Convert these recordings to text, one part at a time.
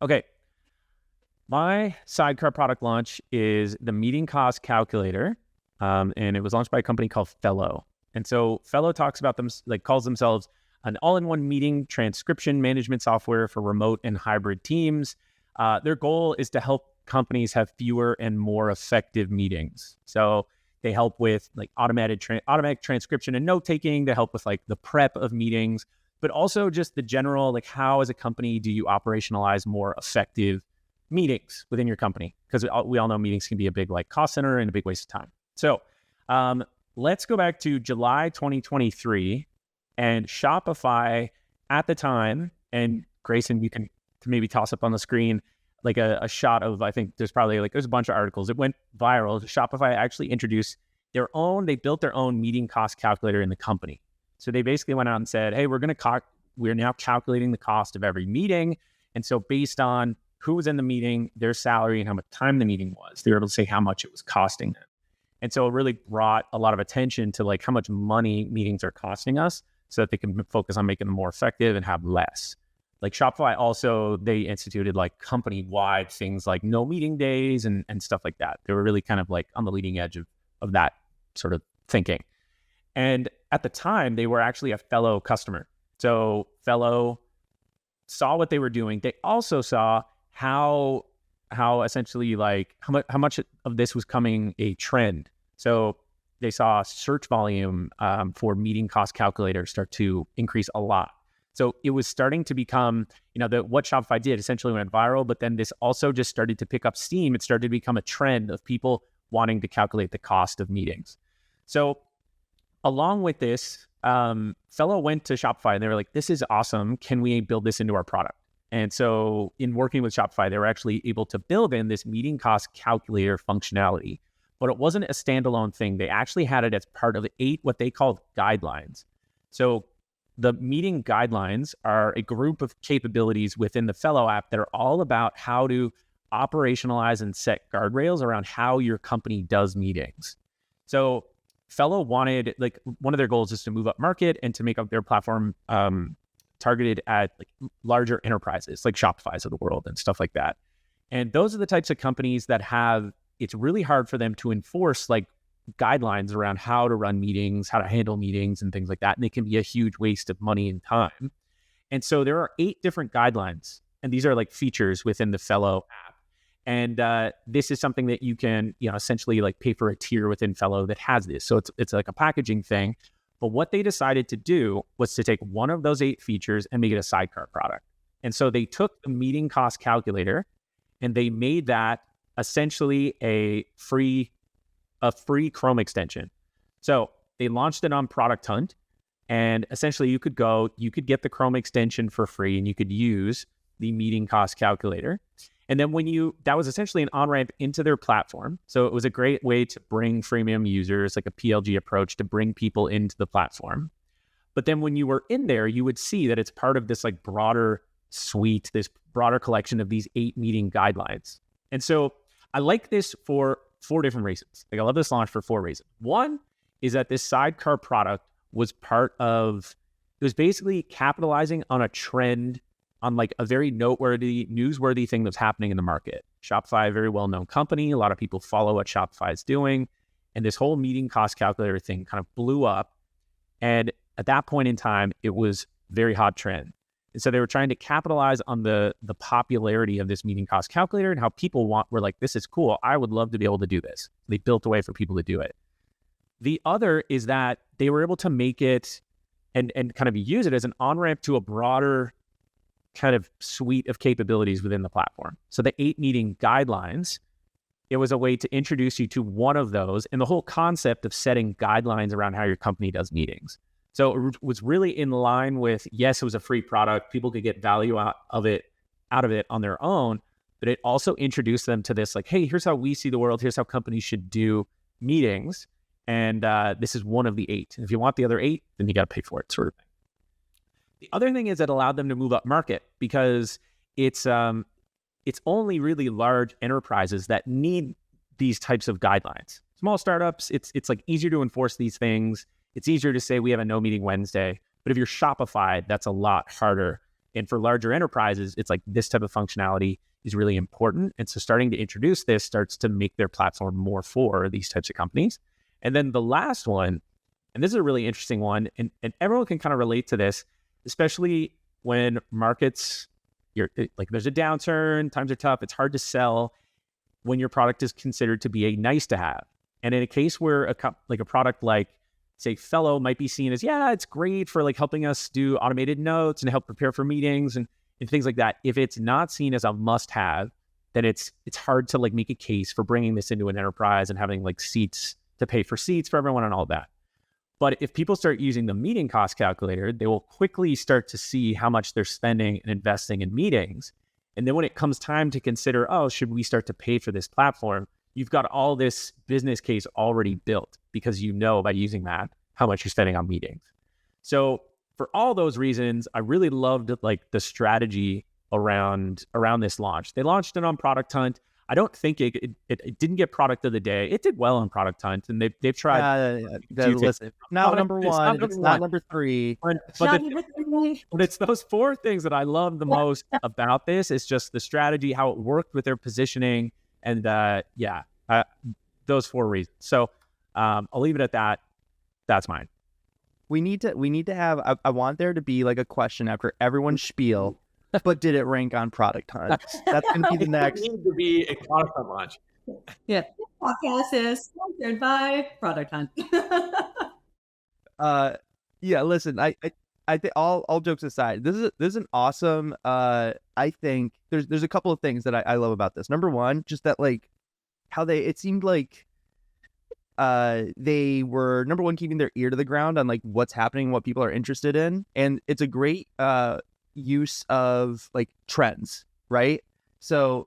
Okay. My sidecar product launch is the meeting cost calculator. And it was launched by a company called Fellow. And so Fellow talks about them, like calls themselves an all-in-one meeting transcription management software for remote and hybrid teams. Their goal is to help companies have fewer and more effective meetings. So they help with like automatic transcription and note taking. They help with like the prep of meetings, but also just the general, like how as a company do you operationalize more effective meetings within your company? Because we all know meetings can be a big like cost center and a big waste of time. So let's go back to July 2023, and Shopify at the time, and Grayson, you can maybe toss up on the screen like a shot of, I think there's a bunch of articles. It went viral. Shopify actually introduced they built their own meeting cost calculator in the company. So they basically went out and said, hey, we're now calculating the cost of every meeting. And so based on who was in the meeting, their salary, and how much time the meeting was, they were able to say how much it was costing them. And so it really brought a lot of attention to like how much money meetings are costing us so that they can focus on making them more effective and have less. Like Shopify also, they instituted like company-wide things like no meeting days and stuff like that. They were really kind of like on the leading edge of that sort of thinking. And at the time, they were actually a Fellow customer. So Fellow saw what they were doing. They also saw how essentially like how much of this was coming a trend. So they saw search volume for meeting cost calculators start to increase a lot. So it was starting to become, what Shopify did essentially went viral, but then this also just started to pick up steam. It started to become a trend of people wanting to calculate the cost of meetings. So along with this, Fellow went to Shopify and they were like, this is awesome. Can we build this into our product? And so in working with Shopify, they were actually able to build in this meeting cost calculator functionality, but it wasn't a standalone thing. They actually had it as part of 8, what they called guidelines. So the meeting guidelines are a group of capabilities within the Fellow app that are all about how to operationalize and set guardrails around how your company does meetings. So Fellow wanted, like, one of their goals is to move up market and to make up their platform targeted at like larger enterprises like Shopify's of the world and stuff like that. And those are the types of companies that it's really hard for them to enforce like guidelines around how to run meetings, how to handle meetings and things like that. And they can be a huge waste of money and time. And so there are 8 different guidelines, and these are like features within the Fellow app. And this is something that you can, essentially like pay for a tier within Fellow that has this. So it's like a packaging thing. But what they decided to do was to take one of those 8 features and make it a sidecar product. And so they took the meeting cost calculator and they made that essentially a free Chrome extension. So they launched it on Product Hunt, and essentially you could get the Chrome extension for free and you could use the meeting cost calculator. And then that was essentially an on-ramp into their platform. So it was a great way to bring freemium users, like a PLG approach, to bring people into the platform. But then when you were in there, you would see that it's part of this like broader suite, this broader collection of these 8 meeting guidelines. And so I like this for 4 different reasons. Like I love this launch for 4 reasons. One is that this sidecar product was basically capitalizing on a trend, on like a very newsworthy thing that's happening in the market. Shopify, a very well-known company. A lot of people follow what Shopify is doing. And this whole meeting cost calculator thing kind of blew up. And at that point in time, it was very hot trend. And so they were trying to capitalize on the popularity of this meeting cost calculator and how people were like, this is cool. I would love to be able to do this. They built a way for people to do it. The other is that they were able to make it and kind of use it as an on-ramp to a broader kind of suite of capabilities within the platform. So the 8 meeting guidelines, it was a way to introduce you to one of those and the whole concept of setting guidelines around how your company does meetings. So it was really in line with, yes, it was a free product. People could get value out of it on their own, but it also introduced them to this like, hey, here's how we see the world. Here's how companies should do meetings. And this is one of the 8. And if you want the other 8, then you got to pay for it, sort of thing. The other thing is it allowed them to move up market because it's only really large enterprises that need these types of guidelines. Small startups, it's like easier to enforce these things. It's easier to say we have a no meeting Wednesday. But if you're Shopify, that's a lot harder. And for larger enterprises, it's like this type of functionality is really important. And so starting to introduce this starts to make their platform more for these types of companies. And then the last one, and this is a really interesting one, and everyone can kind of relate to this, especially when markets, like there's a downturn, times are tough, it's hard to sell when your product is considered to be a nice to have. And in a case where a product like, say, Fellow might be seen as, yeah, it's great for like helping us do automated notes and help prepare for meetings and things like that. If it's not seen as a must-have, then it's hard to like make a case for bringing this into an enterprise and having like seats to pay for seats for everyone and all that. But if people start using the meeting cost calculator, they will quickly start to see how much they're spending and investing in meetings. And then when it comes time to consider, oh, should we start to pay for this platform? You've got all this business case already built because you know by using that how much you're spending on meetings. So for all those reasons, I really loved like the strategy around this launch. They launched it on Product Hunt. I don't think it didn't get Product of the Day. It did well on Product Hunt, and they've tried. Listen, not number one. It's not number three. But it's those four things that I love the most about this. It's just the strategy, how it worked with their positioning, and those four reasons. So I'll leave it at that. That's mine. We need to have. I want there to be like a question after everyone's spiel. But did it rank on Product Hunt? That's going to be the next. It needs to be a Product Hunt launch. Yeah. Podcast is sponsored by Product Hunt. Yeah. Listen, I think all jokes aside, this is an awesome. I think there's a couple of things that I love about this. Number one, just that like how it seemed like they were number one keeping their ear to the ground on like what's happening, what people are interested in, and it's a great use of like trends, right? So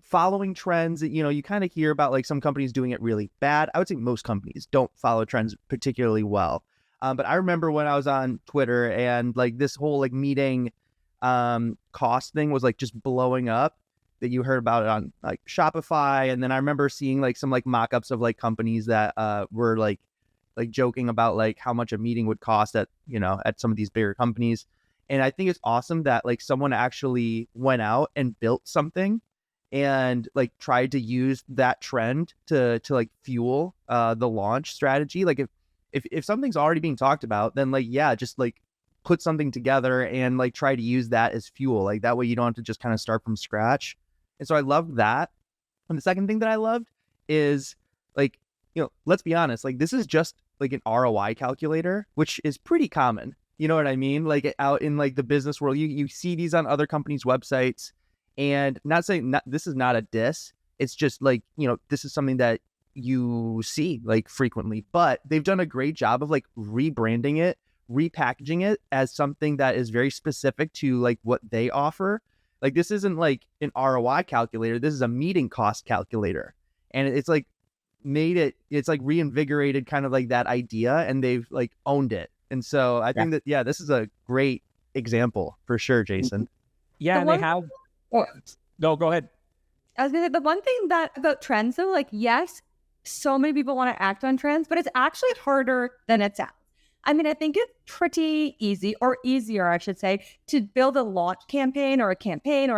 following trends, you kind of hear about like some companies doing it really bad. I would say most companies don't follow trends particularly well. But I remember when I was on Twitter and like this whole like meeting cost thing was like just blowing up, that you heard about it on like Shopify. And then I remember seeing like some like mock-ups of like companies that were like joking about like how much a meeting would cost at some of these bigger companies. And I think it's awesome that like someone actually went out and built something and like tried to use that trend to like fuel the launch strategy. Like if something's already being talked about, then like, yeah, just like put something together and like try to use that as fuel. Like that way you don't have to just kind of start from scratch. And so I loved that. And the second thing that I loved is like, let's be honest, like this is just like an ROI calculator, which is pretty common. You know what I mean? Like out in like the business world, you see these on other companies' websites, and not saying this is not a diss. It's just like, this is something that you see like frequently, but they've done a great job of like rebranding it, repackaging it as something that is very specific to like what they offer. Like this isn't like an ROI calculator. This is a meeting cost calculator. And it's like it's like reinvigorated kind of like that idea, and they've like owned it. And so I think that, this is a great example for sure, Jason. Yeah, and they have... No, go ahead. I was going to say, the one thing about trends, though, like, yes, so many people want to act on trends, but it's actually harder than it sounds. I mean, I think it's pretty easy, or easier, I should say, to build a launch campaign or a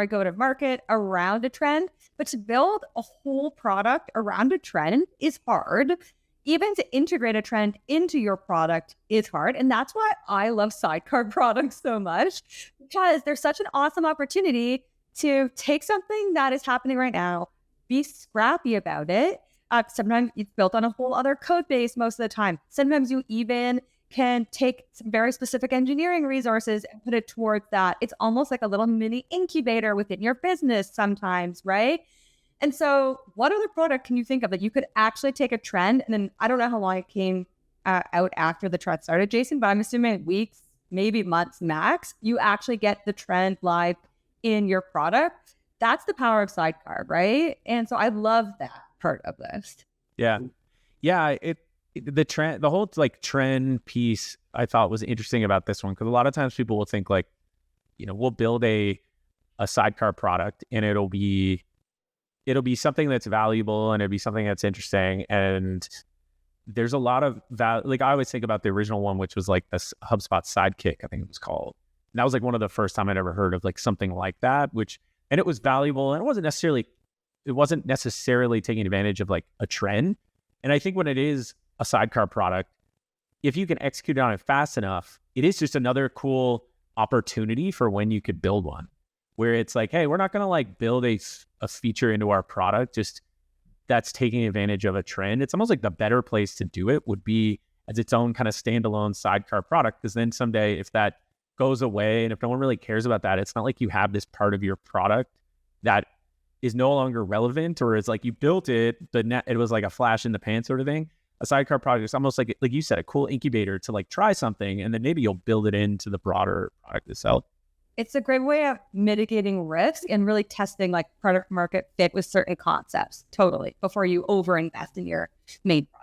go-to-market around a trend. But to build a whole product around a trend is hard. Even to integrate a trend into your product is hard. And that's why I love sidecar products so much, because there's such an awesome opportunity to take something that is happening right now, be scrappy about it. Sometimes it's built on a whole other code base most of the time. Sometimes you even can take some very specific engineering resources and put it towards that. It's almost like a little mini incubator within your business sometimes, right? And so what other product can you think of that you could actually take a trend? And then I don't know how long it came out after the trend started, Jason, but I'm assuming weeks, maybe months max, you actually get the trend live in your product. That's the power of Sidecar, right? And so I love that part of this. Yeah. Yeah. The whole like trend piece I thought was interesting about this one, because a lot of times people will think like, we'll build a Sidecar product and it'll be something that's valuable and it'll be something that's interesting. And there's a lot of value. Like I always think about the original one, which was like this HubSpot Sidekick, I think it was called. that was like one of the first time I'd ever heard of like something like that, and it was valuable, and it wasn't necessarily taking advantage of like a trend. And I think when it is a sidecar product, if you can execute on it fast enough, it is just another cool opportunity for when you could build one, where it's like, hey, we're not going to like build a feature into our product just that's taking advantage of a trend. It's almost like the better place to do it would be as its own kind of standalone sidecar product, because then someday if that goes away and if no one really cares about that, it's not like you have this part of your product that is no longer relevant, or it's like you built it, but it was like a flash in the pan sort of thing. A sidecar product is almost like you said, a cool incubator to like try something, and then maybe you'll build it into the broader product itself. It's a great way of mitigating risk and really testing like product market fit with certain concepts totally before you overinvest in your main product.